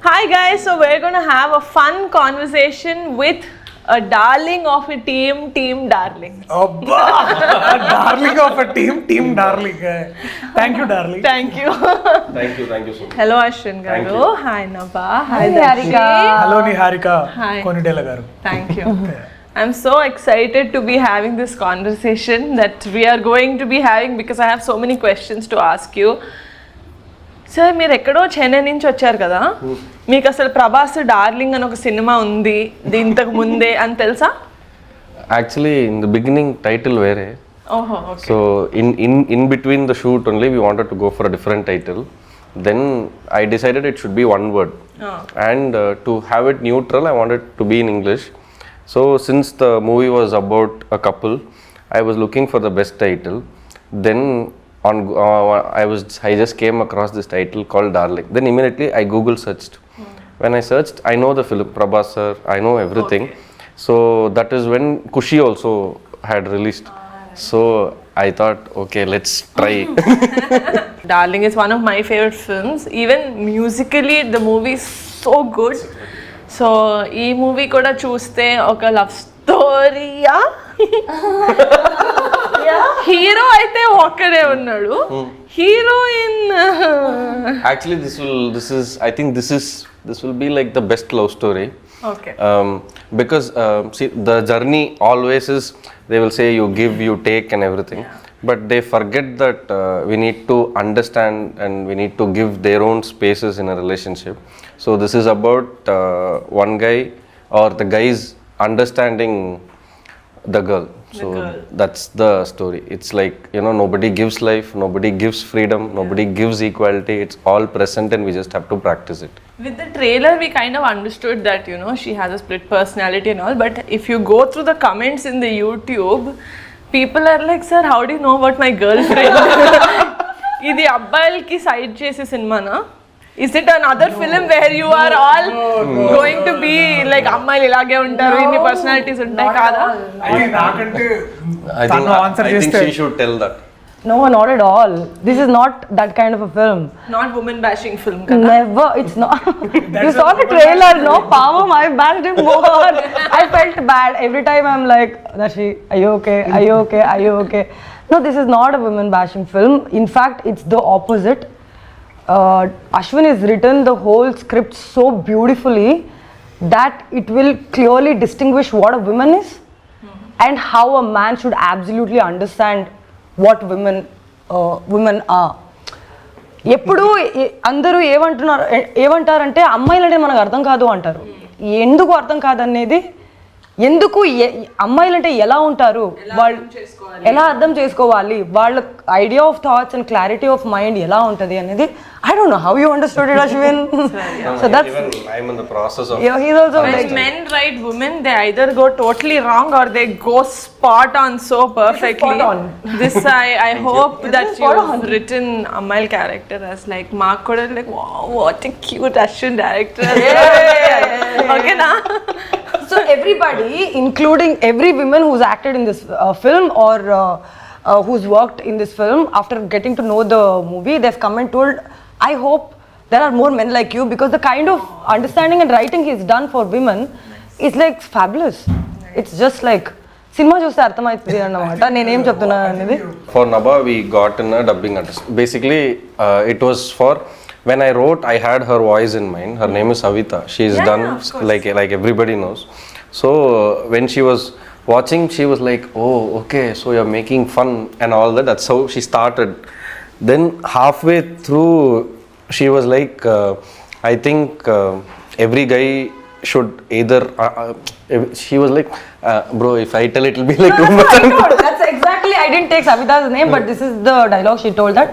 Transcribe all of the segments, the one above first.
Hi guys, so we're going to have a fun conversation with a darling of a team, Team Darling. Abba! Darling of a team darling. Thank you, darling. Thank you. Thank you so much. Hello Ashwin Thank garu. you. Hi Naba. Hi Niharika. Darshi. Hello, Niharika. Hi. Konidela garu. Thank you. I'm so excited to be having this conversation that we are going to be having because I have so many questions to ask you. Sir మీరు ఎక్కడో చెన్నై నుంచి వచ్చారు కదా, మీకు అసలు Prabhas darling అని ఒక cinema ఉంది ఇంతకు ముందే అని తెలుసా? Actually, in the beginning, title వేరే. ఓహో, okay. So in between the shoot only, we wanted to go for a different title. Then I decided it should be one word. And to have it neutral, I wanted to be in English. So since the movie was about a couple, I was looking for the best title. Then I just came across this title called Darling. Then immediately I Google searched. When I searched, I know the film Prabhas sir, I know everything. Okay. So that is when Kushi also had released. So I thought, okay, let's try. Darling is one of my favorite films. Even musically, the movie is so good. So ఈ movie కూడా చూస్తే ఒక love స్టోరీయా, hero అయితే ఒక్కడే ఉన్నాడు, heroine. Actually, this will be like the best love story. Okay. Because see, the journey always is, they will say you give, you take and everything, but they forget that we need to understand and we need to give their own spaces in a relationship. So this is about one guy or the guys understanding the girl. So that's the story. It's like, nobody gives life, nobody gives freedom, nobody gives equality. It's all present and we just have to practice it. With the trailer, we kind of understood that, she has a split personality and all. But if you go through the comments in the YouTube, people are like, sir, how do you know about my girlfriend? Idi abbayalki side chese cinema na? Is it another film where you are all going to be like అమ్మాయిలు ఇలాగే ఉంటారు, ఇన్ని personalities ఉంటాయి కాదా? నాకంటే I think she should tell that. No, not at all. This is not that kind of a film. Not woman bashing film కదా? Never. It's not. You saw the trailer, no? Power, I bashed him more. I felt bad. Every time I'm like, Dashi, are you okay? Are you okay? Are you okay? No, this is not a woman bashing film. In fact, it's the opposite. Ashwin has written the whole script so beautifully that it will clearly distinguish what a woman is and how a man should absolutely understand what women are. ఎప్పుడు అందరూ ఏమంటారంటే అమ్మాయిలంటే మనకు అర్థం కాదు అంటారు. ఎందుకు అర్థం కాదనేది, ఎందుకు అమ్మాయిలంటే ఎలా ఉంటారు, వాళ్ళు ఎలా అర్థం చేసుకోవాలి, వాళ్ళ idea of thoughts and clarity of mind ఎలా ఉంటుంది అనేది. I don't know how you understood it, Ashwin. So that's even I'm in the process of. Yeah, he's also When like men write women, they either go totally wrong or they go spot on so perfectly. Spot on. This I hope that you've written Amal character as like Mark Koda, like wow, what a cute Ashwin director. Okay na? so everybody, including every woman who's acted in this film or who's worked in this film, after getting to know the movie, they've come and told, I hope there are more men like you, because the kind of understanding and writing he's done for women is like fabulous. It's just like cinema చూస్తే అర్థమవుతుంది అన్నమాట నేను ఏం చెప్తున్నాను అనేది. For Naba, we got in a dubbing artist. Basically, it was for, when I wrote, I had her voice in mind. Her name is Savita. She's done like everybody knows. So when she was watching, she was like, oh, okay, so you're making fun and all that. That's how she started. Then halfway through, she was like, I think every guy should either, she was like, bro, if I tell it will be like too much. No, that's exactly, I didn't take Savita's name, but this is the dialogue she told, that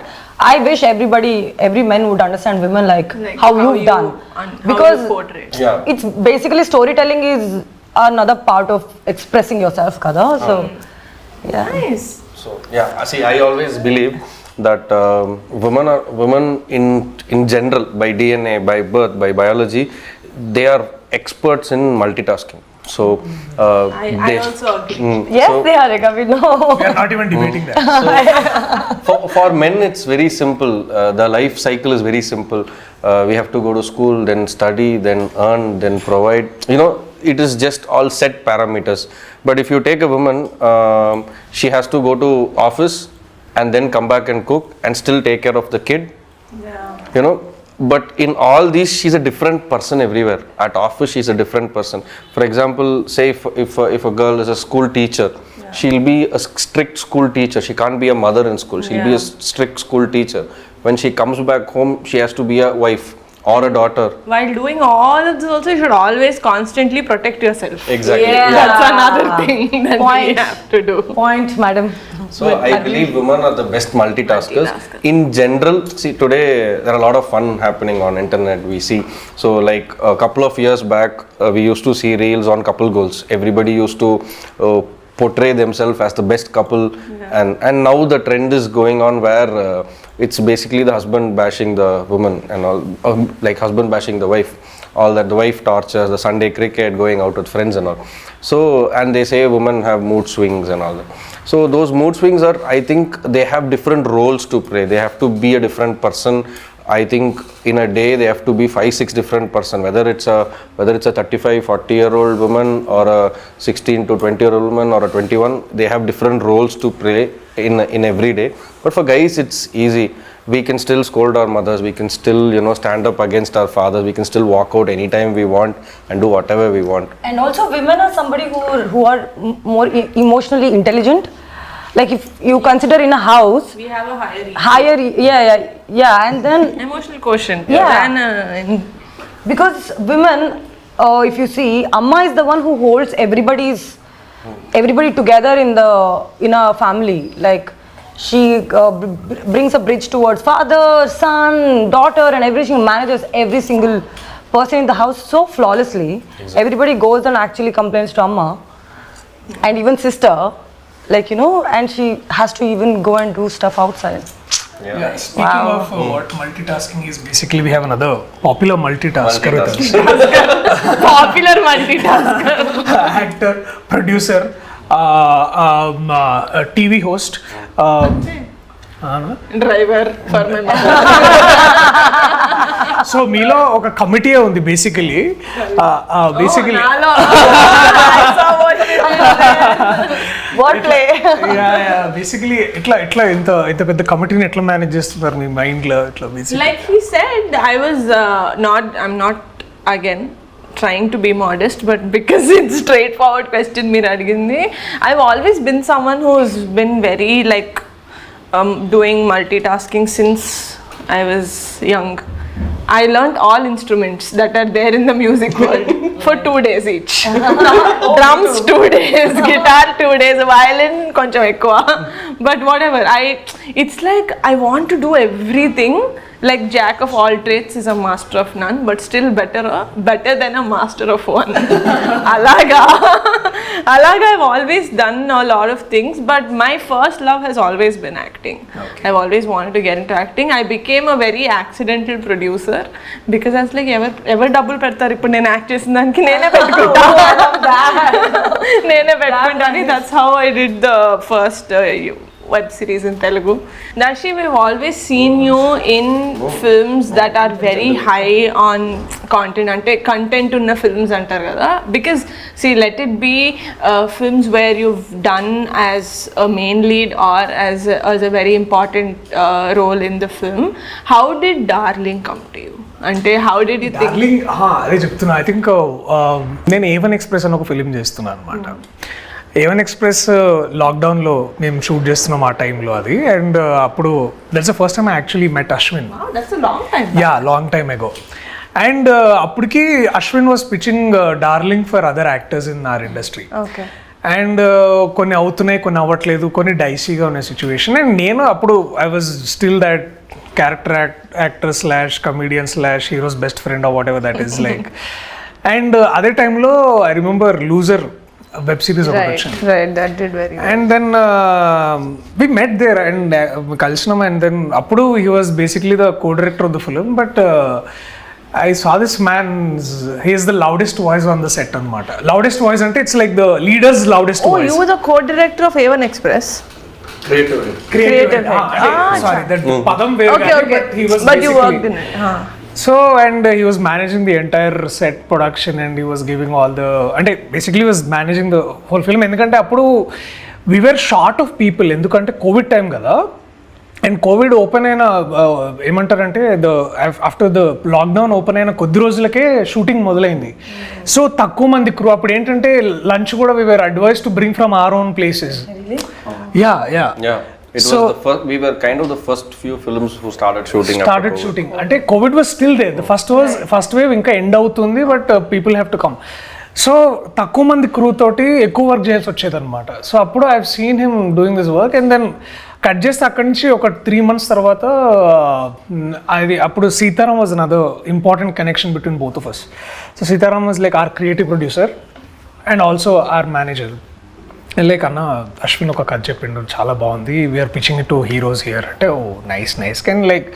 I wish every man would understand women like how you've done. Because it's basically storytelling is another part of expressing yourself, kada. So, yeah. Nice. So, yeah, see, I always believe that women in general, by DNA, by birth, by biology, they are experts in multitasking. So I also agree. Yes, they are. We know. We are not even debating that. So, for men, it's very simple. The life cycle is very simple. we have to go to school, then study, then earn, then provide. It is just all set parameters. But if you take a woman, she has to go to office and then come back and cook and still take care of the kid. But in all these, she's a different person everywhere. At office, she's a different person. For example, say if a girl is a school teacher, she'll be a strict school teacher. She can't be a mother in school. She'll be a strict school teacher. When she comes back home, she has to be a wife or a daughter. While doing all of this also, you should always constantly protect yourself. Exactly. That's another thing that we have to do. Point, madam. So I believe women are the best multitaskers. In general, see today there are a lot of fun happening on internet. We see, so like a couple of years back, we used to see reels on couple goals. Everybody used to portray themselves as the best couple, and now the trend is going on where it's basically the husband bashing the woman and all, like husband bashing the wife. All that, the wife tortures, the Sunday cricket, going out with friends and all. So, and they say women have mood swings and all that. So those mood swings are, I think they have different roles to play. They have to be a different person. I think in a day they have to be 5-6 different person, whether it's a 35-40-year-old woman or a 16 to 20-year-old woman or a 21. They have different roles to play in every day. But for guys, it's easy. We can still scold our mothers. We can still stand up against our fathers. We can still walk out anytime we want and do whatever we want. And also, women are somebody who are more emotionally intelligent. Like if you consider in a house, We have a higher and then emotional quotient. Yeah. Because women, if you see, Amma is the one who holds everybody together in a family. Like she brings a bridge towards father, son, daughter, and everything. Manages every single person in the house so flawlessly. Exactly. Everybody goes and actually complains to Amma, and even sister. And she has to even go and do stuff outside. Yeah. Speaking of what multitasking is, basically we have another popular multitasker with us. Popular multitasker. Actor, producer, TV host. Driver for my mother. So మీలో ఒక committee ఉంది basically basically ఎట్లా ఇంత పెద్ద కమిటీని ఎట్లా manage చేస్తున్నారు మీ mind లో ఇట్లా basically Like he said, I'm not again trying to be modest, but because it's straightforward question meer adigindi, I've always been someone who's been very doing multitasking since I was young. I learnt all instruments that are there in the music world for 2 days each. Drums 2 days, guitar 2 days, violin koncham ekkuva. But whatever, it's like I want to do everything. Like jack of all trades is a master of none, but still better than a master of one. Alaga I've always done a lot of things, but my first love has always been acting. Okay. I've always wanted to get into acting. I became a very accidental producer because I was like, ever double pedtaru ippudu nenu act chesindaniki nene pettukunta. Nene pettukuntani. That's how I did the first web series in Telugu. Darshi, we've always seen you in films that are very high on content, ante content unna films antaru kada, because see, let it be films where you've done as a main lead or as a very important role in the film. How did Darling come to you? Ante how did you think? Darling, అదే చెప్తున్నా. I think నేను A1 Express అని ఒక film చేస్తున్నాను అనమాట. A1 Express లాక్డౌన్లో మేము shoot చేస్తున్నాం ఆ టైంలో అది. అండ్ అప్పుడు that's the first time I actually met Ashwin. Wow, that's a long time. Yeah, long time ago. And అప్పటికి Ashwin was pitching Darling for other actors in our industry. Okay. And కొన్ని అవుతున్నాయి, కొన్ని అవ్వట్లేదు, కొన్ని డైసీగా ఉన్న సిచ్యువేషన్. అండ్ నేను అప్పుడు I was still that character actor / comedian / heroes best friend or what ever that is like. And అదే టైంలో I remember loser web series ఒకటి వచ్చింది. Right, that did very well. And then we met there and కలిసినాం. And then అప్పుడు he was basically the co-director of the film, but I saw this man, he is the loudest voice on the set anamata. Loudest voice ante it's like the leader's loudest voice. You were the co-director of A1 Express. Creative head. Sorry, that padam వేరు. Okay. But he was But you basically- worked in it. So and he was managing the entire set production and he was giving all the అంటే basically he was managing the whole film ఎందుకంటే అప్పుడు we were short of people ఎందుకంటే Covid time కదా and Covid open అయిన ఏమంటారంటే after the lockdown open అయిన కొద్ది రోజులకే షూటింగ్ మొదలైంది సో తక్కువ మంది క్రూ అప్పుడు ఏంటంటే లంచ్ కూడా we were advised to bring from our own places. Yeah. It was the first, we were kind of the first few films who started shooting after COVID. అంటే COVID was still there the first wave ఇంకా end అవుతుంది but people have to come so తక్కువ మంది crew తోటి ఎక్కువ work చేయాల్సి వచ్చేది అనమాట సో అప్పుడు I seen him doing this work and then cut చేస్తే అక్కడి నుంచి ఒక 3 months తర్వాత అది అప్పుడు Sitaram was another important connection between both of us so Sitaram was like our creative producer and also our manager like అన్న అశ్విన్ ఒక కథ చెప్పిండు చాలా బాగుంది we're pitching it to heroes here అంటే oh nice can like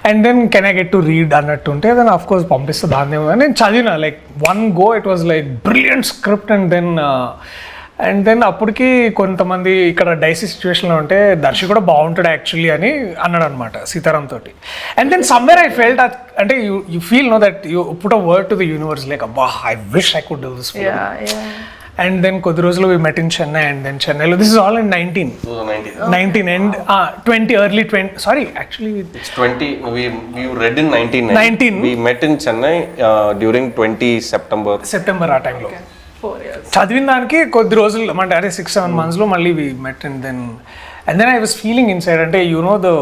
and then can I get to read అన్నట్టు ఉంటే then of course పంపిస్తే దాన్ని నేను చదివిన like one go it was like brilliant script and then అప్పటికి కొంతమంది ఇక్కడ డైసీ సిచ్యువేషన్లో ఉంటే దర్శి కూడా బాగుంటాడు యాక్చువల్లీ అని అన్నాడు అనమాట సీతారాం తోటి and then somewhere I felt అంటే you feel know that you put a word to the universe like అబ్బా I wish I could do this and then కొద్ది రోజులు we met in Chennai and then Chennaiలో this is all in 19 and 20 early 20 sorry actually it's 20 we read in 19 we met in Chennai during 20 September ఆ టైంలో 4 years చదివిన దానికి కొద్ది రోజులు అంటే అదే 6-7 monthsలో మళ్ళీ we met and then I was feeling inside అంటే you know the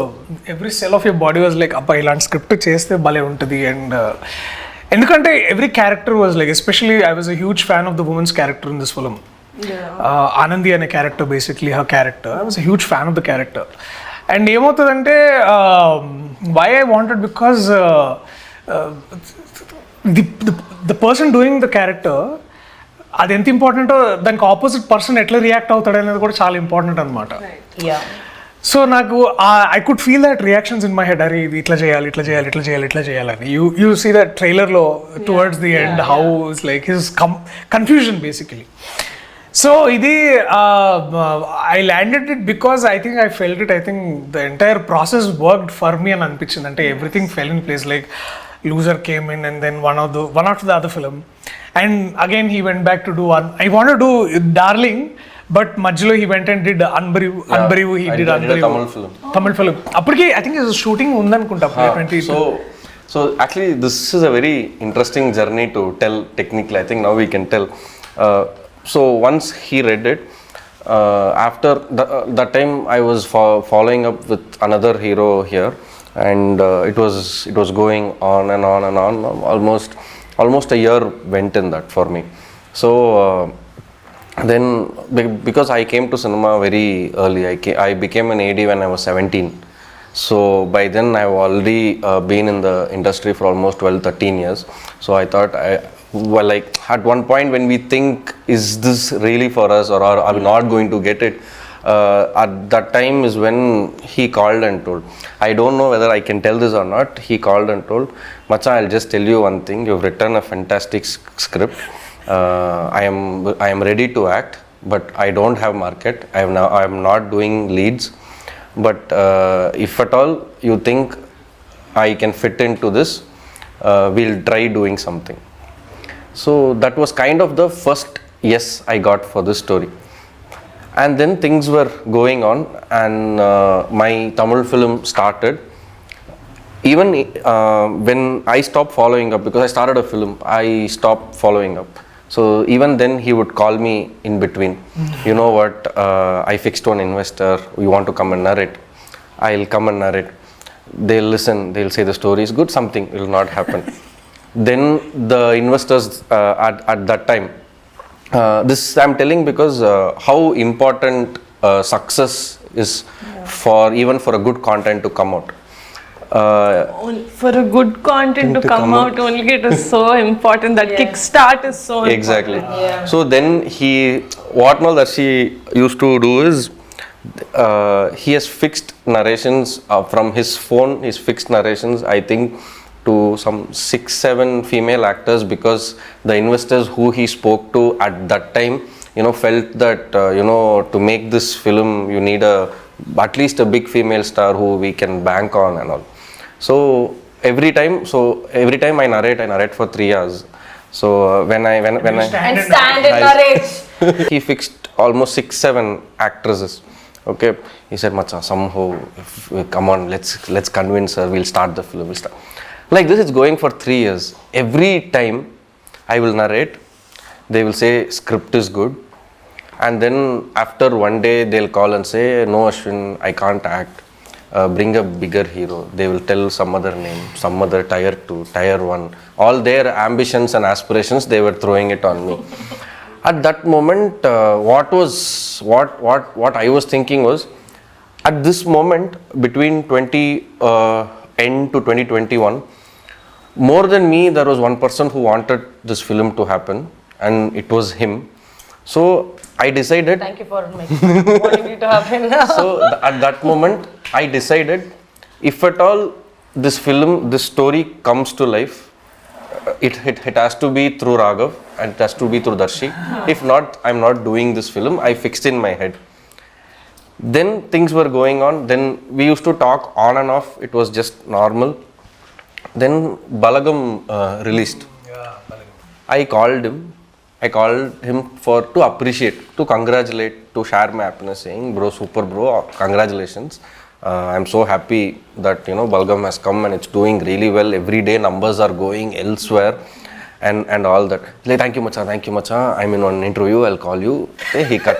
every cell of your body was like అబ్బా ఇలాంటి స్క్రిప్ట్ చేస్తే భలే ఉంటుంది and ఎందుకంటే every character was like especially I was a huge fan of the women's character in this film Anandi అనే character basically her character I was a huge fan of the character and ఏమవుతుందంటే why I wanted because the person doing the character అది ఎంత ఇంపార్టెంటో దానికి opposite person ఎట్లా react అవుతాడు అనేది కూడా చాలా ఇంపార్టెంట్ అనమాట సో నాకు I could feel that reactions in my head అరే ఇది ఇట్లా చేయాలని యూ సీ దట్ ట్రైలర్లో towards the end how is like his confusion basically so ఇది I landed it because I felt it I think the entire process worked for me అని అనిపించింది అంటే everything fell in place like Loser came in and then one after the other film and again he went back to do I want do Darling but మధ్యలో he went and did Anbarivu he did Tamil film అప్పటికి I think shooting ఉందనుకుంటా 20 so actually this is a very interesting journey to tell technically. I think now we can tell so once he read it after that time I was following up with another hero here and it was going on and on almost a year went in that for me so then because I came to cinema very early I became an AD when I was 17 so by then I've already been in the industry for almost 12-13 years so I thought like at one point when we think is this really for us or are we not going to get it at that time is when he called and told I don't know whether I can tell this or not he called and told Macha I'll just tell you one thing you've written a fantastic script I am ready to act but I don't have market I am not doing leads but if at all you think I can fit into this we'll try doing something so that was kind of the first yes I got for this story and then things were going on and my Tamil film started even when I stopped following up because I started a film I stopped following up so even then he would call me in between you know what I fixed one investor you want to come and narrate I'll come and narrate they'll listen they'll say the story is good something will not happen then the investors at that time this I'm telling because how important success is for even for a good content to come out for a good content to come out only it is so important that kickstart is so exactly important. So then what now that she used to do is he has fixed narrations from his phone he's fixed narrations I think to some 6-7 female actors because the investors who he spoke to at that time felt that to make this film you need at least a big female star who we can bank on and all so every time I narrate for 3 hours. So when I And stand in narrate. he fixed almost 6-7 actresses. Okay, he said, Macha, somehow, come on, let's convince her. We'll start the film. Like this, it's going for 3 years. Every time I will narrate, they will say script is good, and then after one day they'll call and say, no Ashwin, I can't act. Bring a bigger hero. They will tell some other name, some other tier 2, tier 1. All their ambitions and aspirations, they were throwing it on me. At that moment, what I was thinking was, at this moment between 2010 to 2021, more than me, there was one person who wanted this film to happen, and it was him. So I decided. Thank you for wanting me to happen. So at that moment, I decided, if at all this story comes to life, it has to be through Raghav and it has to be through Darshi. If not, I'm not doing this film. I fixed in my head. Then things were going on. Then we used to talk on and off. It was just normal. Then Balagam released. I called him to appreciate, to congratulate, to share my happiness, saying, bro, super bro, congratulations. I'm so happy that Balgam has come and it's doing really well. Every day numbers are going elsewhere and all that. Like, thank you Macha. I'm in one interview, I'll call you. Hey, he cut.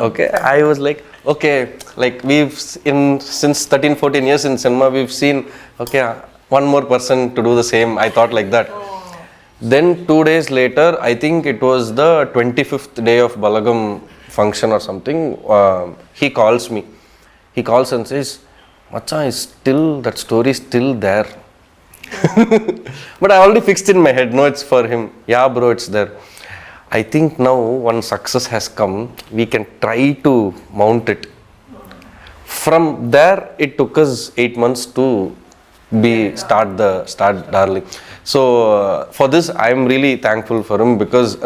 Okay, I was like, okay, like since 13-14 years in cinema, we've seen, okay, one more person to do the same. I thought like that. Then 2 days later, I think it was the 25th day of Balagam function or something, he calls me. He calls and says, Macha, that story is still there. But I already fixed in my head, no, it's for him. Yeah bro, it's there. I think now one success has come, we can try to mount it. From there, it took us 8 months to start Darling. So for this, I am really thankful for him, because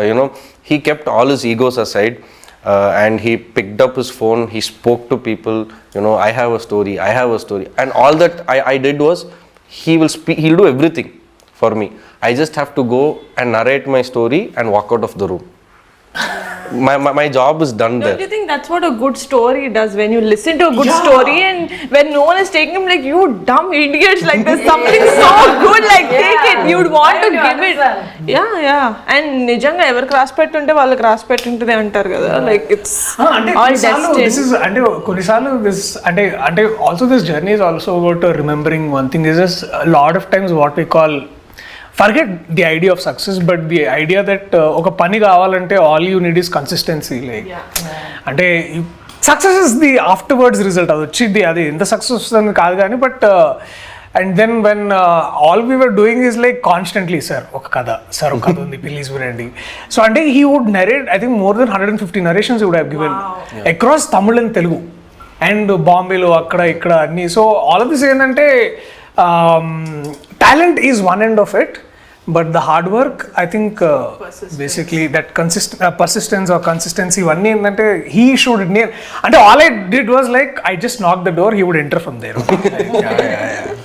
he kept all his egos aside, and he picked up his phone, he spoke to people, I have a story, and all that I did was, he'll do everything for me. I just have to go and narrate my story and walk out of the room. My job is done there. Don't you think that's what a good story does? When you listen to a good story and when no one is taking him, like, you dumb idiots, like there's something so good, like take it. You'd want to give it. Yeah. And nijanga ever cross pettunte vallu cross pettuntade antaru kada. Like it's all destined. This is also this journey is also about remembering one thing. Is just a lot of times what we call, forget the idea of success, but the idea that oka pani kavalante all you need is consistency. Like, ante success is the afterwards result. Adi enta success ani kaadu gaani, but and then when all we were doing is like constantly, sir oka kada undi, please vinandi. So ante he would narrate, I think more than 150 narrations he would have given across Tamil and Telugu and Bombay lo akkada ikkada anni. So all of this ఏంటంటే talent is one end of it, but the hard work, I think, basically that persistence or consistency, one ఏంటంటే he should అంటే all I did was like, I just knocked the door, he would enter from there.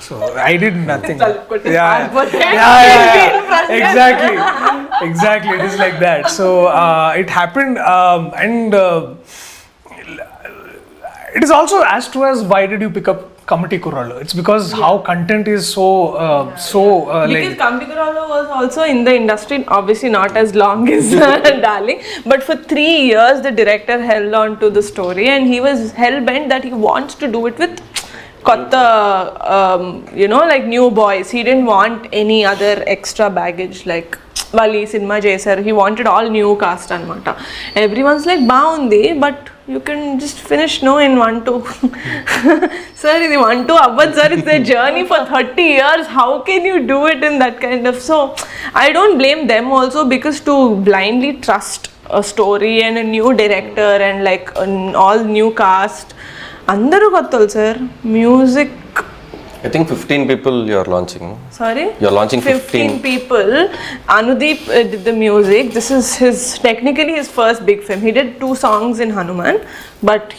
So I did nothing. Exactly, it is like that. So it happened, and it is also as to as, why did you pick up Committee Kurralu? It's because how content is so because Committee Kurralu was also in the industry, obviously not as long as Darling, but for 3 years the director held on to the story, and he was hell bent that he wants to do it with kotta, like new boys. He didn't want any other extra baggage, like వాళ్ళు ఈ cinema చేశారు, he wanted all new cast అనమాట. Everyone's like బాగుంది, but you can just finish in 1-2. Sir, ఇది 1-2 అవ్వదు sir, it's a journey for 30 years. How can you do it in that kind of? So I don't blame them also, because to blindly trust a story and a new director and like all new cast, అందరూ కొత్తలు sir. Music I think 15 people you are launching. No? Sorry? You're launching 15 people. Anudeep did the music. This is technically his first big film. He did 2 songs in Hanuman, but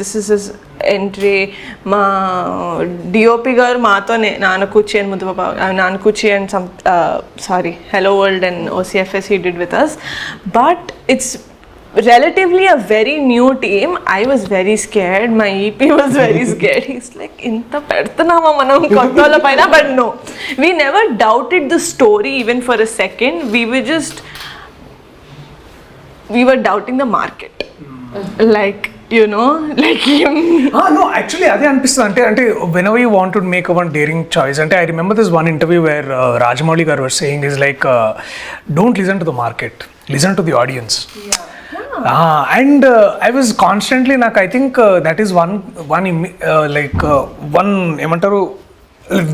this is his entry. Ma DOP garu maato Nanakuchi and Mudhupapa, Nanakuchi and Hello World and OCFS he did with us. But it's relatively a very new team. I was very scared. My EP was very scared. He's like, "Inta pedtanama manam kottala paina," but no, we never doubted the story even for a second. We were doubting the market, like him. No, actually అదే అనిపిస్తుంది అంటే whenever you want to make one daring choice, అంటే I remember this one interview where Rajamouli garu was saying is like, don't listen to the market, listen to the audience. And I was constantly I think that is one ఏమంటారు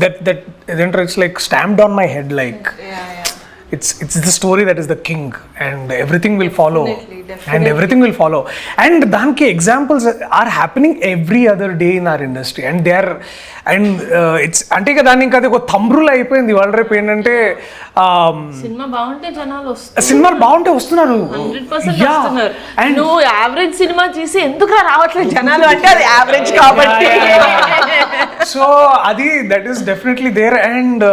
that it's like stamped on my head, like it's the story that is the king and everything will follow. Definitely. And everything will follow, and danki examples are happening every other day in our industry, and they are it's అంటే కదా దాన్ని ఇంకా అది ఒక థంబ్రూల్ అయిపోయింది వాళ్ళ రేపు ఏంటంటే సినిమా బాగుంటే జనాలు వస్తారు, సినిమాలు బాగుంటే వస్తున్నారు 100% వస్తున్నారు. నువ్వు యావరేజ్ సినిమా చేసి ఎందుకు రావట్లేదు జనాలు అంటే అది యావరేజ్ కాబట్టి. సో అది that is definitely there, and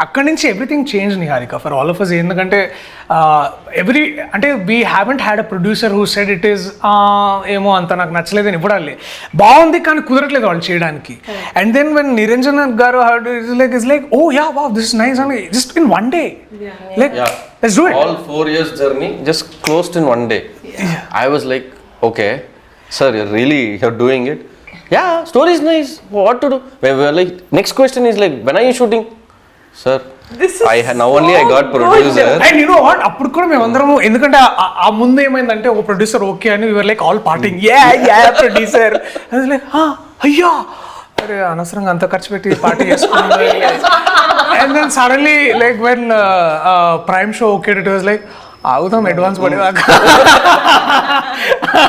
అక్కడి నుంచి everything change Niharika for all of us. ఎందుకంటే అంటే we haven't had a producer who said it is ఏమో అంత నాకు నచ్చలేదని ఇవ్వడాలి, బాగుంది కానీ కుదరట్లేదు వాళ్ళు చేయడానికి. అండ్ దెన్ వెన్ నిరంజన్ గారు it's like oh yeah wow this is nice అని just in one day, like let's do it. All 4 years journey just closed in one day. I was like, okay sir, you're doing it. Yeah, story is nice, what to do. We were like, next question is like, when are you shooting? Sir, now only I got producer. And you know what, అప్పుడు కూడా మేమందరం ఎందుకంటే ఆ ముందు ఏమైందంటే ఒక producer okay అని we're like all partying yeah producer like అయ్యా అరే అనవసరంగా అంత ఖర్చు పెట్టి పార్టీ చేసుకున్నాం. And then suddenly like when Prime show okay it was like ఆగుతాం అడ్వాన్స్ పడేదాకా.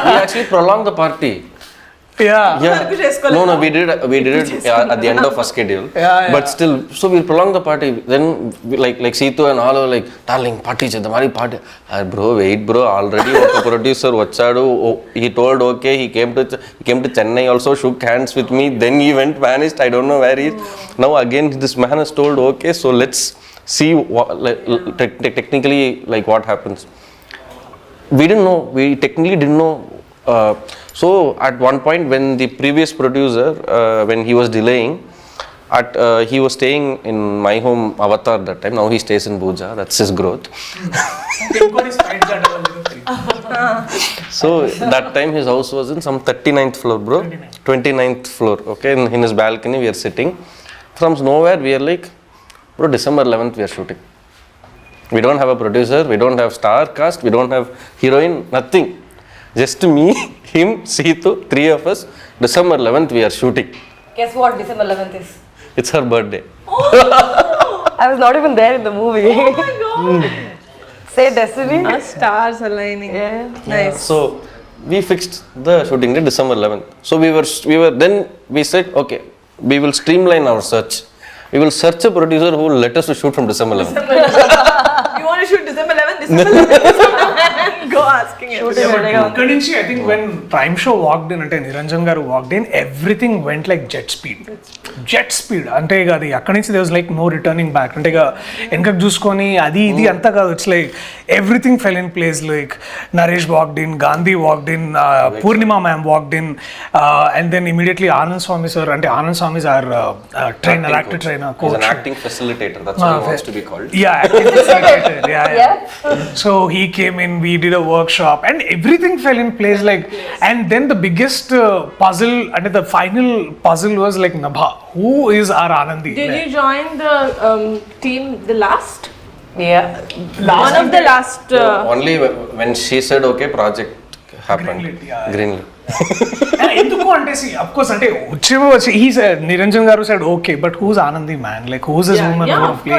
We actually prolonged the party. Yeah. No, we did it at the end of our schedule. But still, so we prolonged the party. Then like Seetu and all were like, darling, party chedam, mari party. Bro, wait bro, already oka producer vachadu. He told okay, he came to Chennai also, shook hands with me. Then he went vanished. I don't know where he is. Now again this man has told okay, so let's see technically like what happens. We technically didn't know. So at one point when the previous producer when he was delaying he was staying in my home Avatar that time. Now he stays in Bhuja. That's his growth. So that time his house was in some 39th floor, bro. 29th floor. Okay, in his balcony we are sitting. From nowhere we are like, bro, December 11th we are shooting. We don't have a producer, we don't have star cast, we don't have heroine, nothing. Just me, him, Seetu, 3 of us. December 11th we are shooting. Guess what December 11th is? It's her birthday. I was not even there in the movie. Oh my god. Say destiny. Our stars aligning. Yeah. Nice. So we fixed the shooting date December 11th. So we were then we said okay, we will streamline our search. We will search a producer who will let us to shoot from December 11th. You want to shoot December 11th? December 11th. Go asking him. అక్కడి నుంచి I think when Prime show walked in అంటే Niranjan garu walked in everything went like jet speed అంటే ఇక అది అక్కడి నుంచి they was like no returning back. అంటే ఇక వెనకకు చూసుకొని అది ఇది అంతా కాదు, it's like everything fell in place. Like Naresh walked in, Gandhi walked in, Purnima ma'am walked in, and then immediately Anand Swami sir, అంటే Anand Swami our trainer, actor trainer, He's an acting facilitator. That's what he wants to be called. Yeah, acting facilitator. Yeah. So he came in, we did a workshop, and everything fell in place. Like, and then the biggest puzzle, and the final puzzle was like Nabha. Who is our Anandi? Did you join the team the last? Yeah. One of the last. Only when she said okay, project happened. Greenlit. ఎందుకు అంటే of course అంటే వచ్చి he said Niranjan garu said okay but who's Anandi man, like who's his woman who play.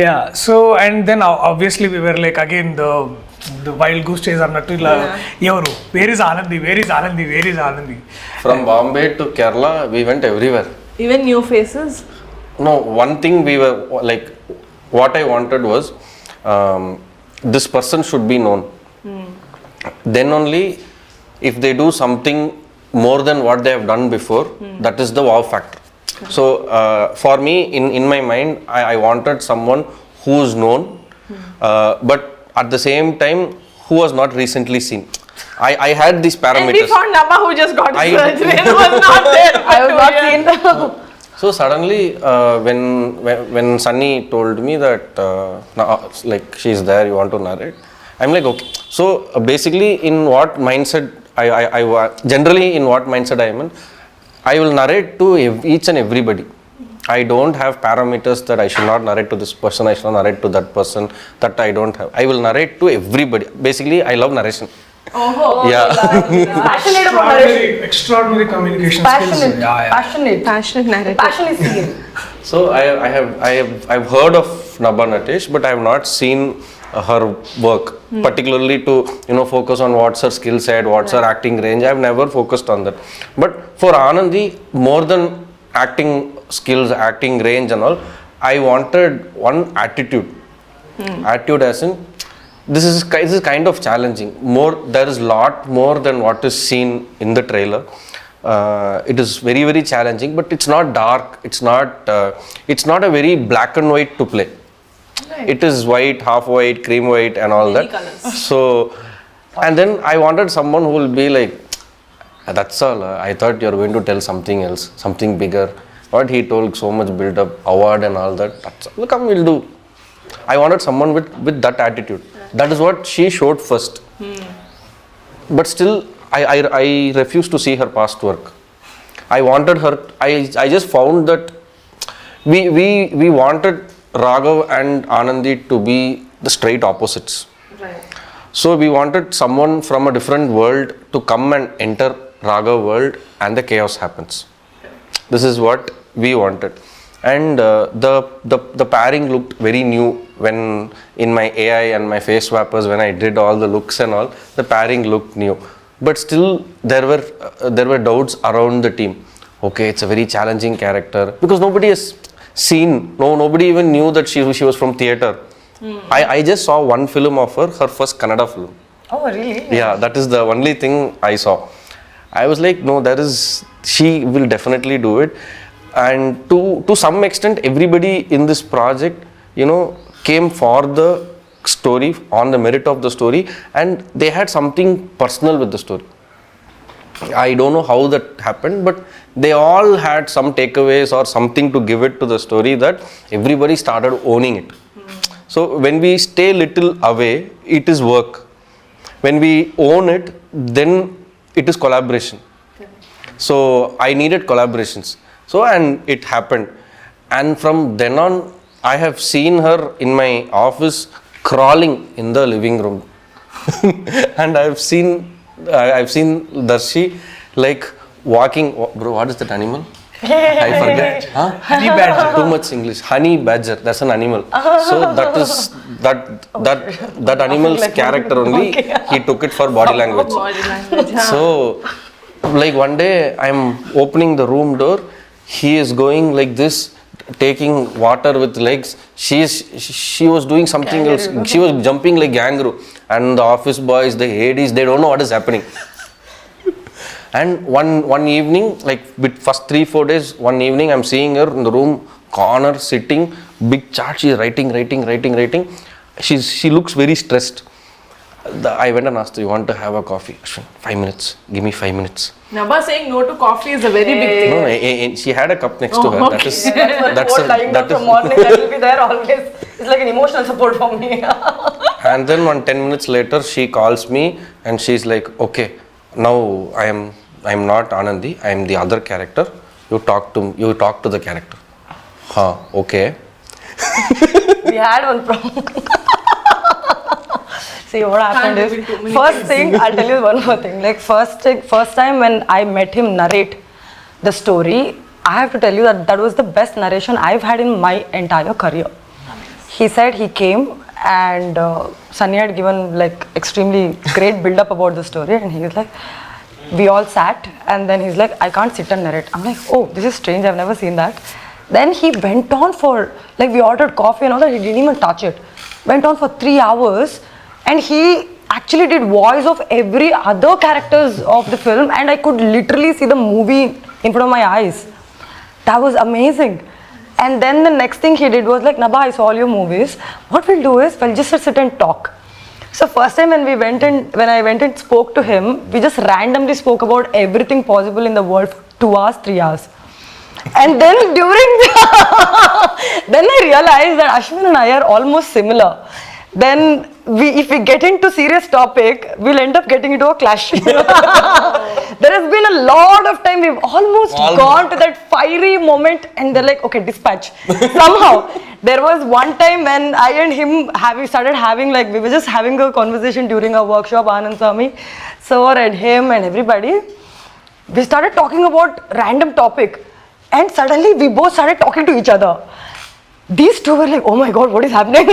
Ya so and then obviously we were like again the wild goose chase అన్నట్టు ఇలా ఎవరు where is Anandi. From Bombay to Kerala we went everywhere. Even new faces? No, one thing we were like, what I wanted was this person should be known. Then only if they do something more than what they have done before, that is the wow factor. So for me, in my mind, I wanted someone who is known, but at the same time, who was not recently seen. I had these parameters. And we found Nabha who just got I- surgery and was not there. I was not seen. So suddenly, when Sunny told me that like she's there, you want to narrate, I'm like okay. So basically, in what mindset generally in what mindset I am in, I will narrate to each and everybody. I don't have parameters that I should not narrate to this person, I should not narrate to that person, that I don't have. I will narrate to everybody. Basically, I love narration. Oh, Yeah. Passionate about narration. Extraordinary communication Passionate. skills. Yeah. Passionate. passionate narrative. Passion is real. So I've heard of Nabha Natesh, but I have not seen her work, particularly to focus on what's her skill set, what's her acting range. I've never focused on that. But for Anandi, more than acting skills, acting range and all, I wanted one attitude. Attitude as in, this is kind of challenging. There is lot more than what is seen in the trailer. It is very, very challenging, but it's not dark. It's not a very black and white to play. Right. It is white, half white, cream white, and all Many that. colours. So, and then I wanted someone who will be like, that's all. I thought you were going to tell something else, something bigger. What he told, so much build up, award and all that. That's all. Come, we'll do. I wanted someone with that attitude. That is what she showed first. But still, I refused to see her past work. I wanted her. I just found that we wanted Raghav and Anandi to be the straight opposites. Right. So we wanted someone from a different world to come and enter Raghav world, and the chaos happens. This is what we wanted. And the pairing looked very new when in my AI and my face swappers, when I did all the looks and all, the pairing looked new. But still there were doubts around the team. Okay, it's a very challenging character because nobody has seen, nobody even knew that she was from theatre. I just saw one film of her first Kannada film. Oh, really? Yeah, that is the only thing I saw. I was like, no, she will definitely do it. And to some extent, everybody in this project, came for the story, on the merit of the story, and they had something personal with the story. I don't know how that happened, but they all had some takeaways or something to give it to the story that everybody started owning it. So when we stay little away, it is work. When we own it, then it is collaboration. So I needed collaborations. So, and it happened. And from then on, I have seen her in my office crawling in the living room. And I've seen Darshi like walking. Bro, what is that animal? I forget. Huh? Honey badger. Too much English. Honey badger. That's an animal. So that is that animal's character only. He took it for body language. Body language. Yeah. So, like one day I'm opening the room door. He is going like this, taking water with legs. She was doing something else. She was jumping like kangaroo. And the office boys, the ADs, they don't know what is happening. And one evening, like with first 3-4 days, one evening I'm seeing her in the room corner sitting, big chart. She's writing. She looks very stressed. I went and asked her, you want to have a coffee? 5 minutes. Give me 5 minutes. Nabha saying no to coffee is a very big thing. No, she had a cup next to her. Okay. That is from morning. I will be there always. It's like an emotional support for me. And then 10 minutes later, she calls me and she's like, okay, now I am not Anandi. I am the other character. You talk to the character. Okay. We had one problem. See, what happened Can't is, reveal too many first thing, I'll tell you one more thing. Like first time when I met him narrate the story, I have to tell you that was the best narration I've had in my entire career. He said he came and Sunny had given like extremely great build up about the story, and he was like, we all sat, and then he's like, I can't sit and narrate. I'm like, oh, this is strange, I've never seen that. Then he went on for, like, we ordered coffee and all that, he didn't even touch it. Went on for 3 hours, and he actually did voice of every other characters of the film, and I could literally see the movie in front of my eyes. That was amazing. And then the next thing he did was like, Nabha, I saw all your movies. What we'll do is, we'll just sit and talk. So first time when I went and spoke to him, we just randomly spoke about everything possible in the world for 2 hours, 3 hours. And then then I realized that Ashwin and I are almost similar. Then if we get into serious topic, we'll end up getting into a clash. There has been a lot of time we've almost gone to that fiery moment, and they're like, okay, dispatch. Somehow, there was one time when I and him started having, like, we were just having a conversation during a workshop, Anand Swami, Sir and him and everybody. We started talking about random topic, and suddenly we both started talking to each other. These two were like, oh my god, what is happening?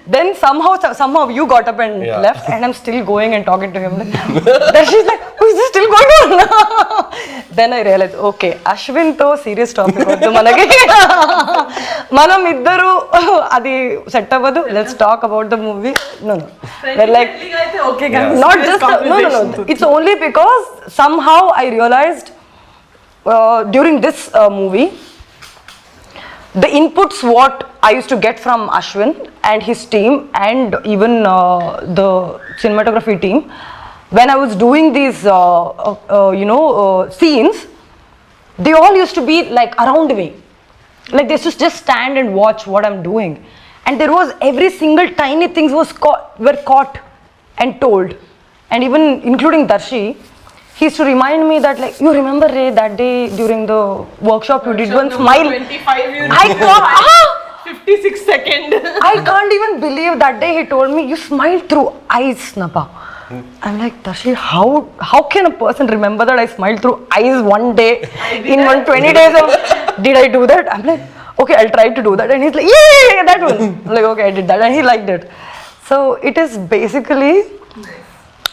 Then somehow you got up and left, and I'm still going and talking to him. Then she's like, oh, is this still going on? Then I realized, okay, Ashwin to serious topic vadu manage. Manam iddaru adi set avadu. Let's talk about the movie. No. They're like, okay, guys. not just no. It's only because somehow I realized during this movie, the inputs what I used to get from Ashwin and his team, and even the cinematography team, when I was doing these scenes, they all used to be like around me, like they used to just stand and watch what I'm doing, and there was every single tiny things were caught and told, and even including Darshi. He used to remind me that, like, you remember, Ray, that day during the workshop you did one smile. 25 you 56 second. I can't even believe that day he told me, you smiled through eyes, Napa. I'm like, Darshi, how can a person remember that I smiled through eyes one day in 20 days of, did I do that? I'm like, okay, I'll try to do that. And he's like, yeah, that one. I'm like, okay, I did that. And he liked it. So it is basically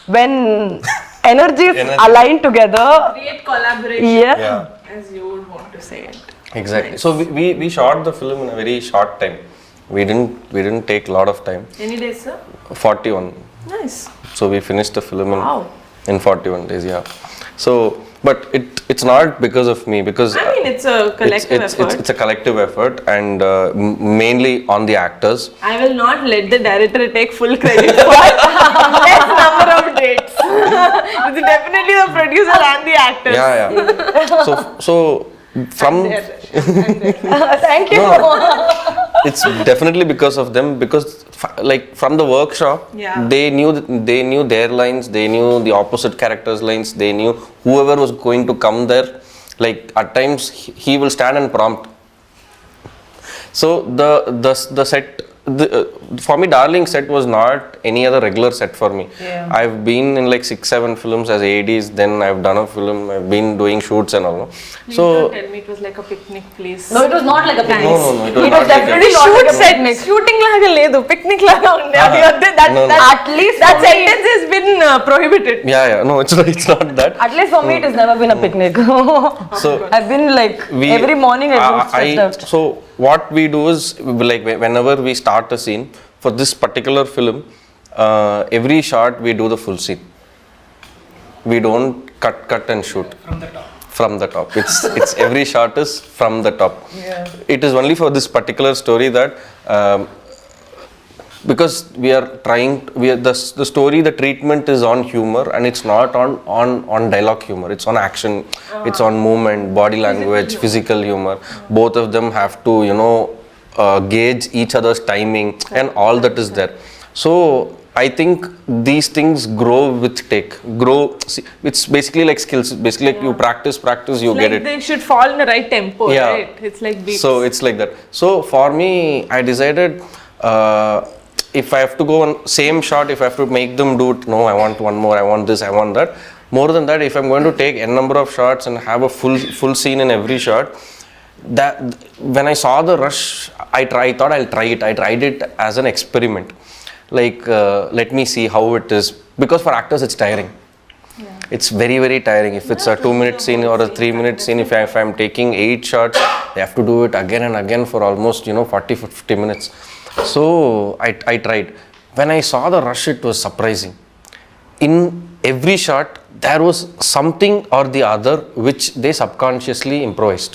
when energies align together. Create collaboration. Yeah. As you would want to say it. Exactly. Nice. So we shot the film in a very short time. We didn't take a lot of time. Any days, sir? 41. Nice. So we finished the film Wow. in 41 days. Yeah. So, but it's not because of me, because I mean, it's a collective effort. It's a collective effort, and mainly on the actors. I will not let the director take full credit for less number of dates. It's definitely the producer and the actors. Yeah. So from Thank you. it's definitely because of them, because like from the workshop, they knew their lines, they knew the opposite characters' lines, they knew whoever was going to come there. Like at times he will stand and prompt. So the set, for me, Darling set was not any other regular set for me. Yeah. I've been in like 6-7 films as ADs, then I've done a film, I've been doing shoots and all. Please So don't tell me it was like a picnic place. No, it was not like a picnic. No, It was was not like definitely that. not Shoot like a set, picnic. shooting laga ledu, picnic laga unde. No. At least That for me- sentence has been prohibited. Yeah, no, it's not that. At least for me, it has never been a picnic. So I've been like every morning I've been stressed out. So what we do is, like whenever we start a scene for this particular film, every shot we do the full scene. We don't cut and shoot from the top. It's every shot is from the top. Yeah. It is only for this particular story that because we are the story, the treatment is on humor, and it's not on dialogue humor. It's on action, it's on movement, body language, physical humor. Both of them have to gauge each other's timing, and all that is there. So I think these things grow with take. It's basically like skills. Basically, like you practice, you It's get like it. they should fall in the right tempo, Yeah. right? It's like beats. So it's like that. So for me, I decided if I have to go on same shot, if I have to make them do it, no, I want one more, I want this, I want that. More than that, if I'm going to take n number of shots and have a full scene in every shot, that when I saw the rush, I thought I'll try it. I tried it as an experiment. Like let me see how it is, because for actors it's tiring. it's very very tiring. If it's a 2-minute scene or a 3-minute scene, if I'm taking 8 shots, they have to do it again and again for almost 40-50 minutes. So I tried. When I saw the rush, it was surprising. In every shot there was something or the other which they subconsciously improvised.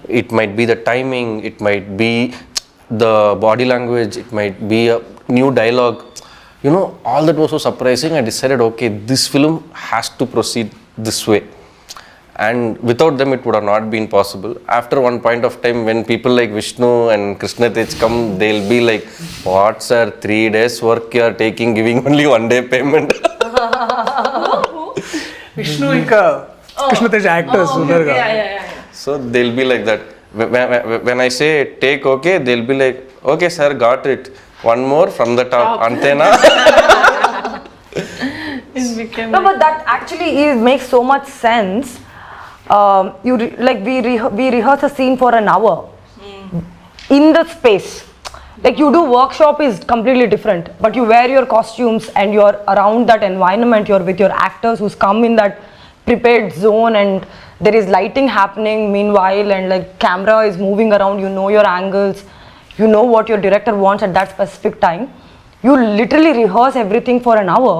It might be the timing, it might be the body language, it might be a new dialogue. All that was so surprising. I decided, okay, this film has to proceed this way. And without them, it would have not been possible. After one point of time, when people like Vishnu and Krishna Tej come, they'll be like, what sir, 3 days work you are taking, giving only 1 day payment. Vishnu ఇంకా Krishna Tej actors ఉన్నారు కదా. So they'll be like that. When I say take okay, they'll be like, okay sir, got it. One more from the top. Antena. No, but that actually makes so much sense. We rehearse a scene for an hour in the space. Like you do workshop is completely different, but you wear your costumes and you're around that environment. You're with your actors who's come in that prepared zone, and there is lighting happening meanwhile, and like camera is moving around. You know your angles. You know what your director wants at that specific time. You literally rehearse everything for an hour,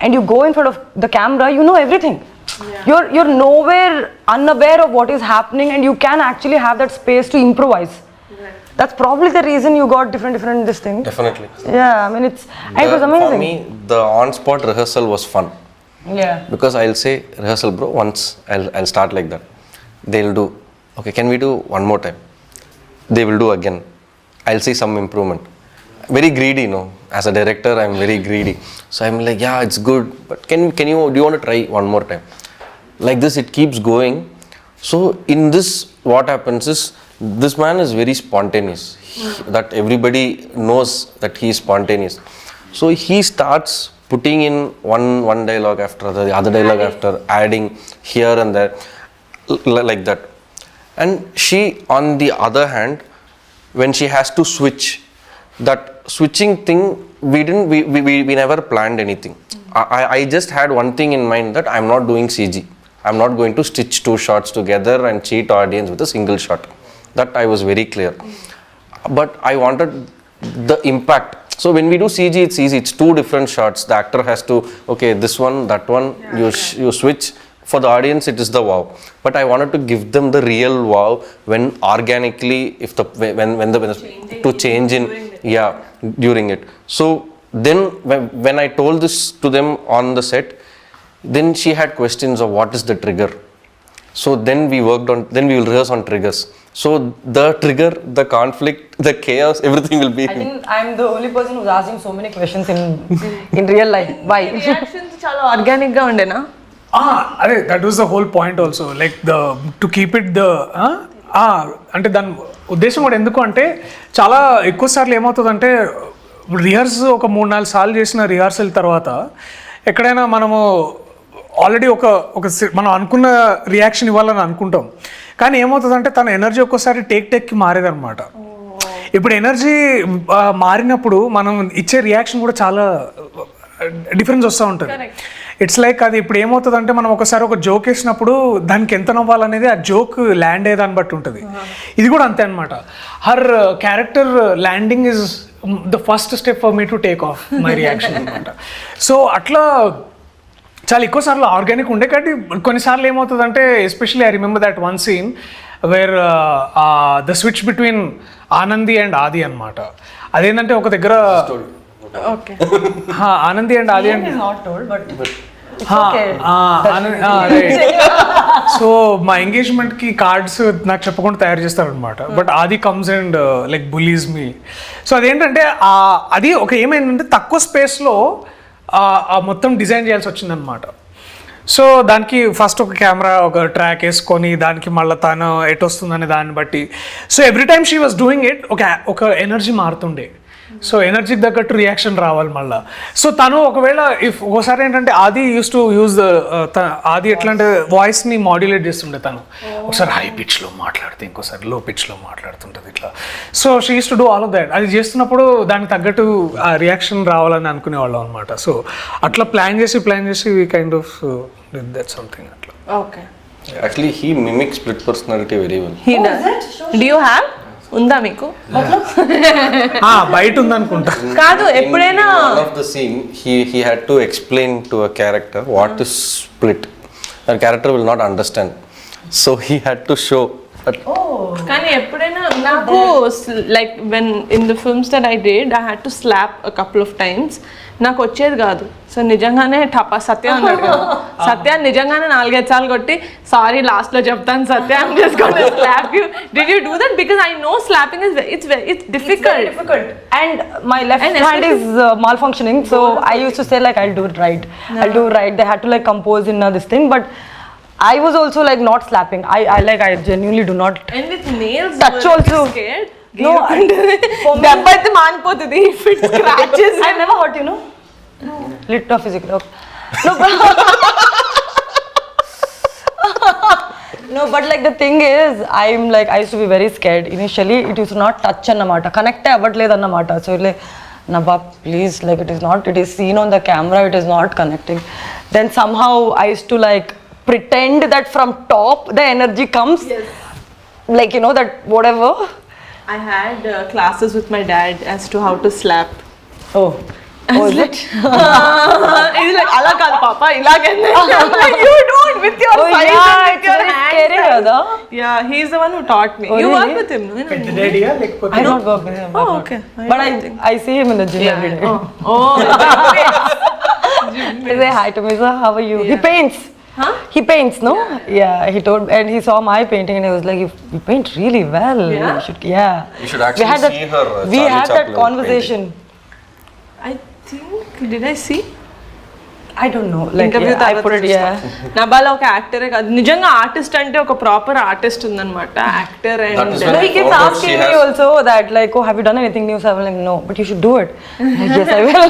and you go in front of the camera. You know everything. Yeah. You're nowhere unaware of what is happening, and you can actually have that space to improvise. Right. That's probably the reason you got different this thing. Definitely. Yeah, I mean it was amazing. For me, the on-spot rehearsal was fun. Yeah. Because I'll say, rehearsal bro, once I'll start like that. They'll do, okay, can we do one more time? They will do again. I'll see some improvement. Very greedy, as a director I'm very greedy. So I'm like, yeah, it's good, but do you want to try one more time? Like this it keeps going. So in this, what happens is, this man is very spontaneous. That everybody knows that he is spontaneous. So he starts putting in one dialogue after the other dialogue after, adding here and there, like that. And she, on the other hand, when she has to switch, that switching thing, we never planned anything. I just had one thing in mind, that I'm not doing CG. I'm not going to stitch 2 shots together and cheat audience with a single shot. That I was very clear. But I wanted the impact. So when we do CG, it's easy. It's 2 different shots. The actor has to, okay, this one, that one, you switch. For the audience, it is the wow. But I wanted to give them the real wow when organically, to change in, during it. So then when I told this to them on the set, then she had questions of what is the trigger. So then we will rehearse on triggers. So the trigger, the conflict, the chaos, everything will be. I think I'm the only person who's asking so many questions in real life. Why? Reactions చాలా organic గా ఉండేనా? అదే that was the whole point also, like to keep it అంటే దాని ఉద్దేశం కూడా ఎందుకు అంటే, చాలా ఎక్కువ సార్లు ఏమవుతుందంటే, ఒక 3-4 సార్లు చేసిన రిహార్సల్ తర్వాత ఎక్కడైనా మనము ఆల్రెడీ మనం అనుకున్న రియాక్షన్ ఇవ్వాలని అనుకుంటాం, కానీ ఏమవుతుందంటే తన ఎనర్జీ ఒక్కోసారి టేక్కి మారేదన్నమాట. ఇప్పుడు ఎనర్జీ మారినప్పుడు మనం ఇచ్చే రియాక్షన్ కూడా చాలా డిఫరెన్స్ వస్తూ ఉంటుంది. ఇట్స్ లైక్ అది ఇప్పుడు ఏమవుతుందంటే, మనం ఒకసారి ఒక జోక్ వేసినప్పుడు దానికి ఎంత నవ్వాలనేది ఆ జోక్ ల్యాండ్ అయ్యేదాన్ని బట్టి ఉంటుంది. ఇది కూడా అంతే అనమాట. Her character landing is the first step for me to take off my reaction అనమాట. సో అట్లా చాలా ఎక్కువ సార్లు ఆర్గానిక్ ఉండే, కాబట్టి కొన్నిసార్లు ఏమవుతుందంటే, especially I remember that one scene where the switch between Anandi and Adi అనమాట. అదేంటంటే ఒక దగ్గర Anandi and Adi and so మా ఎంగేజ్మెంట్ కి కార్డ్స్ నాకు చెప్పకుండా తయారు చేస్తారనమాట. But Adi comes and like bullies me. So అదేంటంటే అది ఏమైందంటే తక్కువ స్పేస్లో మొత్తం డిజైన్ చేయాల్సి వచ్చిందనమాట. సో దానికి ఫస్ట్ ఒక కెమెరా, ఒక ట్రాక్ వేసుకొని దానికి మళ్ళీ తను ఎటు వస్తుందనే దాన్ని బట్టి, so every time she was doing it ఒక ఎనర్జీ మారుతుండే. సో ఎనర్జీకి తగ్గట్టు రియాక్షన్ రావాలి మళ్ళీ. సో తను ఒకవేళ ఇఫ్ ఒకసారి ఏంటంటే ఆది యూస్ టు యూజ్ ఆది ఎట్లా అంటే వాయిస్ని మాడ్యులేట్ చేస్తుండే తను. ఒకసారి హై పిచ్లో మాట్లాడితే ఇంకోసారి లో పిచ్లో మాట్లాడుతుంటుంది ఇట్లా. So she use to do all of that. అది చేస్తున్నప్పుడు దానికి తగ్గట్టు ఆ రియాక్షన్ రావాలని అనుకునేవాళ్ళం అనమాట. సో అట్లా ప్లాన్ చేసి we kind of did that something అట్లా. Okay. Actually, he mimics split personality very well. He does. Do you have? ఉందా మీకు? బయట ఉందనుకుంటా. కాదు ఎప్పుడైనా one of the scene he had to explain to a character what is split. That character will not understand, so he had to show that. కానీ ఎప్పుడైనా నాకు like when in the films that I did I had to slap a couple of times. నాకు వచ్చేది కాదు. So నిజంగానే టపా సత్య అన్నాడు కదా, సత్య నిజంగానే 4-5 సార్లు కొట్టి సారీ లాస్ట్ లో చెప్తాను Satya I'm just gonna slap you. Did you do that? Because I know slapping is it's difficult and my left hand is malfunctioning, so I used to say like I'll do it right. They had to like compose in this thing, but I was also like not slapping. I genuinely do not. and with nails Touch also. scared. No, దెబ్బ అయితే మానిపోతుంది if it scratches. I've never hurt, you know. No. Lit of physical. Okay. No, but no, but like the thing is, I used to be very scared. Initially, it used to not touch annamata. Connect avvatledu annamata. So like, Nabba, please, like it is seen on the camera, it is not connecting. Then somehow I used to like pretend that from top the energy comes. Yes. Like, you know, that whatever. I had classes with my dad as to how to slap. Oh, is it? He's like, ala kaadu papa, ilage. Like, you don't with your size yeah, and with it's your very hands. scary, Radha. Yeah, he's the one who taught me. Oh, You really? work with him, no? పెద్ద డాడీయా లేకపోతే I don't work with him. Oh, okay. But I see him in the gym every day. Oh. He say hi to me, sir, how are you? He paints. Huh? He paints, no? Yeah, he told, and he saw my painting and he was like, you paint really well. Yeah? You should, yeah. You should actually see her, We Charlie had that Chaplin conversation. I think, did I see? I don't know. Like, Interview yeah, I put it, yeah. నబాల ఒక యాక్టరే కాదు, నిజంగా artist అంటే ఒక proper artist ఉందన్నమాట. Actor That is and when No, he keeps Photos asking she me has- also that, like, oh, have you done anything new? So I'm like, no, but you should do it. Like, yes, I will.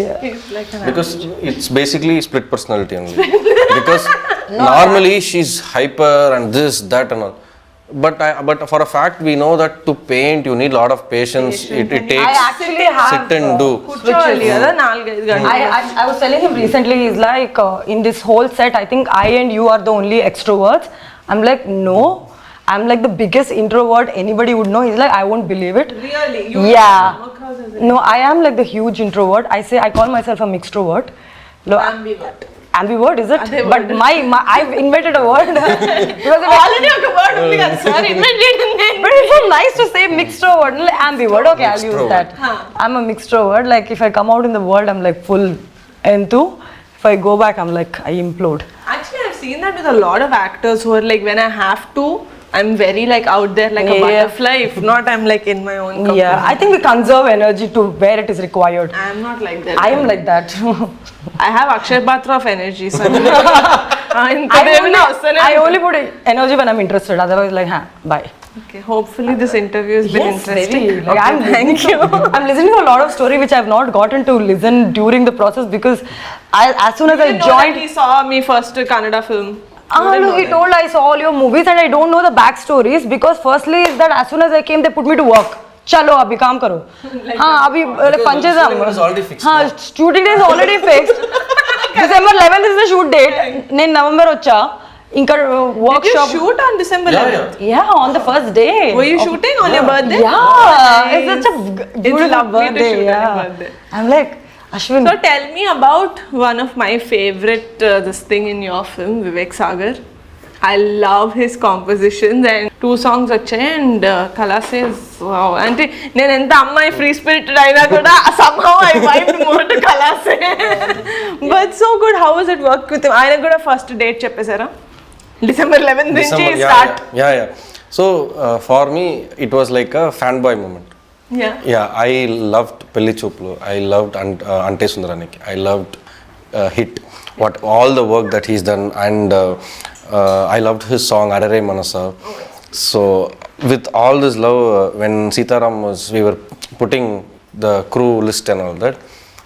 Yeah. Because it's basically split personality only. Because normally she's hyper and this, that and all. But for a fact we know that to paint you need a lot of patience. It takes I actually have. sit and do. కూర్చోవాలి కదా 4-5 గంటలు. I was telling him recently, he's like, in this whole set, I think I and you are the only extroverts. I'm like, no, I'm like the biggest introvert anybody would know. He's like, I won't believe it. Really? Yeah. No, I am like the huge introvert. I call myself a mixtrovert. Ambivert. Ambivert, is it? Adhe But word. I've invented a word. Because already ఒక word ఉంది కదా sir, invent చేయండి. but it's so nice to say mixtrovert. Like ambivert, okay, I'll use that. I'm a mixtrovert. Like if I come out in the world, I'm like full enthu. If I go back, I'm like, I implode. Actually, I've seen that with a lot of actors who are like, when I have to, I'm very like out there like a Yeah. butterfly. If not, I'm like in my own company. Yeah, I think we conserve energy to where it is required. I'm not like that. I am like that. I have Akshay Patra of energy. So I only put energy when I'm interested. Otherwise, like, bye. Okay, hopefully this interview has been interesting. Very. Like, Okay, thank you. I'm listening to a lot of story which I've not gotten to listen during the process because as soon as I You didn't know that joined. he saw me first Kannada film. No, he told I saw all your movies and I don't know the backstories because firstly is that as soon as I came they put me to work. Chalo, abhi kaam karo. Abhi punches shooting is already fixed, shooting day is already fixed. December 11th is the shoot date. Then November vacha. Inka workshop. Did you shoot on December 11th? Yeah, on the first day. Were you shooting on your birthday? Yeah, Nice. it's such a beautiful lovely to birthday. shoot on Yeah. your birthday. I'm like, Ashwin. So tell me about one of my favorite this thing in your film, Vivek Sagar. I love his compositions and 2 songs వచ్చాయి and Kala says wow. అంటే నేను ఎంత అమ్మాయి free spirited అయినా కూడా somehow I vibe more to Kala say. But so good. How was it work with him? ఆయన కూడా first date చెప్పేశారా? December 11th నుంచి start. Yeah. So for me it was like a fanboy moment. Yeah, I loved Pelli Chuplu. I loved Ante Sundaraniki. I loved Hit. All the work that he's done and I loved his song Arare Manasa. So with all this love, when Sitaram we were putting the crew list and all that,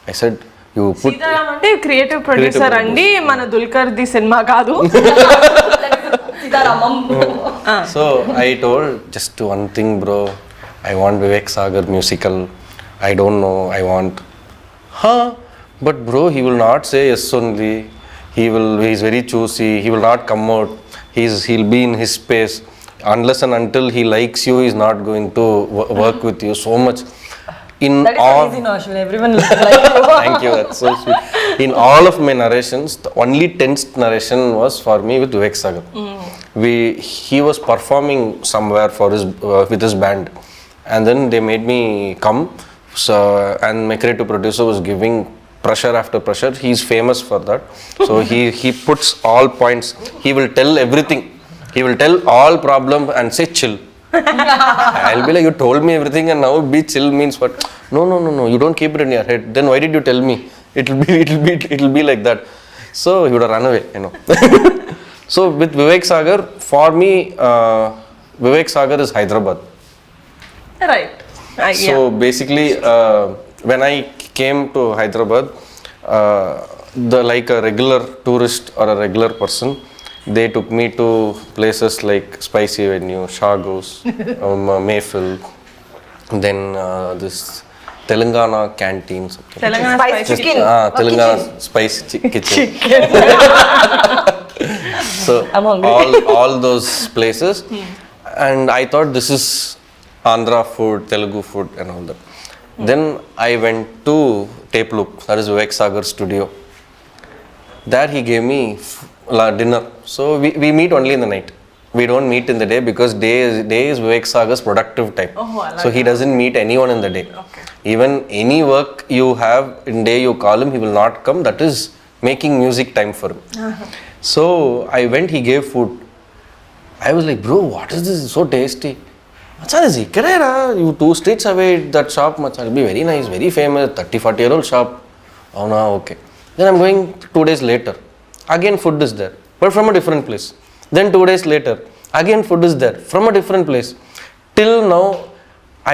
I said, you put Sitaram అంటే creative producer అండి, మన Dulquer the cinema కాదు. So I told just one thing, bro, I want Vivek Sagar musical. I don't know, I want, but bro, he will not say yes only. He's very choosy, he will not come out, he'll be in his space. Unless and until he likes you, he's not going to work with you so much. That is all, so easy, Noshul. Everyone looks like you. Thank you, that's so sweet. In all of my narrations, the only tensed narration was for me with Vivek Sagar. He was performing somewhere for his with his band, and then they made me come. So, and my creative producer was giving pressure after pressure. He's famous for that. So he puts all points. He will tell everything. He will tell all problem and say chill. I'll be like, you told me everything and now be chill means what? No, you don't keep it in your head. Then why did you tell me? It'll be like that. So he would have run away, you know. So with Vivek Sagar, for me, Vivek Sagar is Hyderabad. Right. So basically, when I came to Hyderabad, like a regular tourist or a regular person, they took me to places like Spicy Avenue, Shagos, Mayfield, then this Telangana canteen. Something. Telangana Spicy spicy chicken. Telangana spicy kitchen. So I'm hungry. all those places, and I thought this is Andhra food, Telugu food, and all that. Then I went to Tape Loop, that is Vivek Sagar studio. There he gave me dinner. So we meet only in the night. We don't meet in the day because day is Vivek Sagar's productive time. So he doesn't meet anyone in the day. Okay. Even any work you have in day, you call him, he will not come. That is making music time for him. So I went, he gave food. I was like, bro, what is this? It's so tasty. Macha, this is you 2 streets away, that shop, macha, it'll be very nice, very famous, 30-40-year-old shop. Oh no, okay. Then I'm going 2 days later. Again food is there, but from a different place. Then 2 days later, again food is there, from a different place. Till now,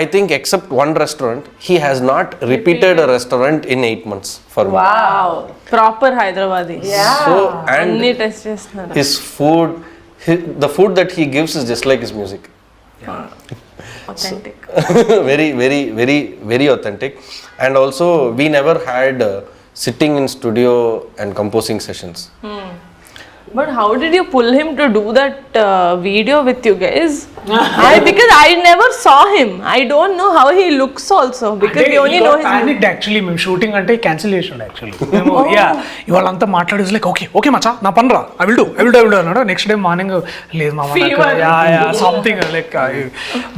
I think except one restaurant, he has not repeated a restaurant in 8 months for me. Wow. Proper Hyderabadi. Yeah. So, and అన్ని test చేస్తున్నారు. his food, the food that he gives is just like his music. Authentic. very authentic. And also, we never had sitting in studio and composing sessions. But how did you pull him to do that video with you guys? Because I never saw him. I don't know how he looks also because we only know his panicked actually. మేము shooting అంటే cancel చేసిండు actually. మేము ఇవాళంతా మాట్లాడేసి like okay మచ్చా నా పని రా ఐ విల్ డూ అన్నాడు. నెక్స్ట్ డే మార్నింగ్ లేదు మామ సంథింగ్ లైక్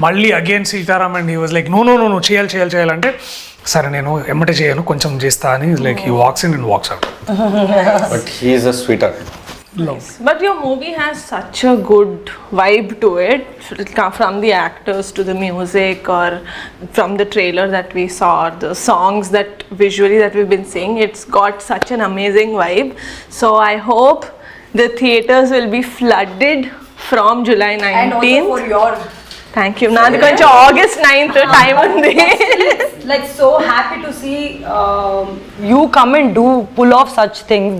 మళ్ళీ again Sitaram and he was like no చేయాలంటే సరే నేను ఎమ్మటే చేయను కొంచెం చేస్తా అని like he walks in and walks out. But he is a sweetheart. But your movie has such a good vibe to it, from the actors to the music, or from the trailer that we saw, or the songs that visually that we've been seeing. It's got such an amazing vibe. So I hope the theaters will be flooded from July 19th. And also for your... Thank you. Naadi koncham August 9th time undi. Like so happy to see you come and pull off such things,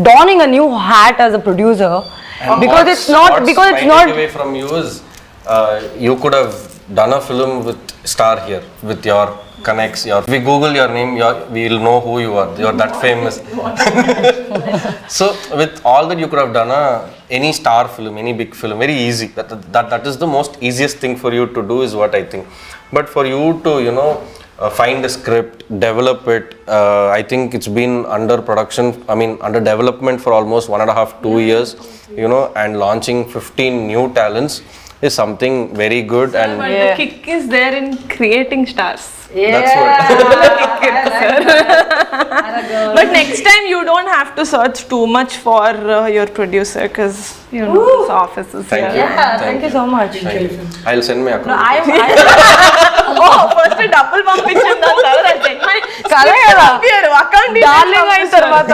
donning a new hat as a producer. Because it's not away from you is you could have done a film with star here with your connects. We Google your name, we'll know who you are. You're that famous. So with all that, you could have done any star film, any big film, very easy. That is the most easiest thing for you to do, is what I think. But for you to find a script, develop it, I think it's been under production, under development for almost 1.5-2 years, and launching 15 new talents is something very good. And But the kick is there in creating stars. that's what. But next time you don't have to search too much for your producer, because his office is Thank here. you. Thank you so much. I'll send my account. First double పంపించింది అంటారు. కదా కదా. Darling అయిన తర్వాత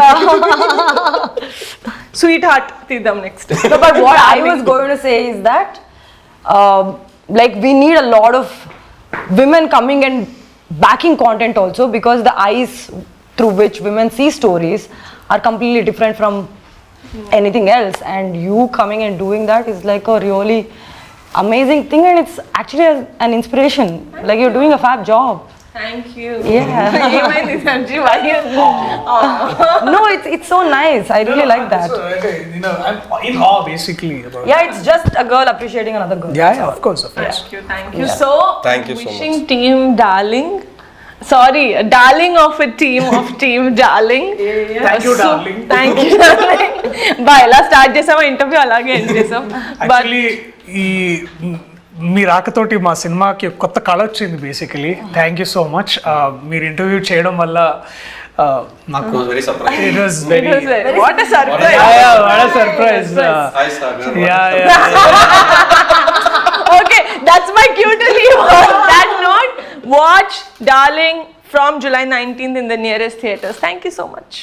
sweet heart తీద్దాం next. No, but what I was going to say is that like we need a lot of women coming and backing content also, because the eyes through which women see stories are completely different from anything else, and you coming and doing that is like a really amazing thing, and it's actually an inspiration. Like you're doing a fab job. Thank you. Yeah. ఏమైంది Sanji? Why you- No, it's so nice. I really like that. I'm in awe basically. About Yeah, it's just a girl appreciating another girl. yeah, of course. Thank you. So, Thank you so wishing team Darling, sorry, darling of a team of team Darling. Thank you, darling. Thank you, darling. Bye. ఎలా start చేసామో interview అలాగే end చేసాం. Actually ఈ మీ రాకతోటి మా సినిమాకి కొత్త కళ వచ్చింది basically. Thank you so much. మీరు ఇంటర్వ్యూ చేయడం వల్ల మాకు very surprise. It was very What a surprise. what a surprise. Yeah. Okay, that's my cue to leave on that note. Watch Darling from July 19th in the nearest theaters. Thank you so much.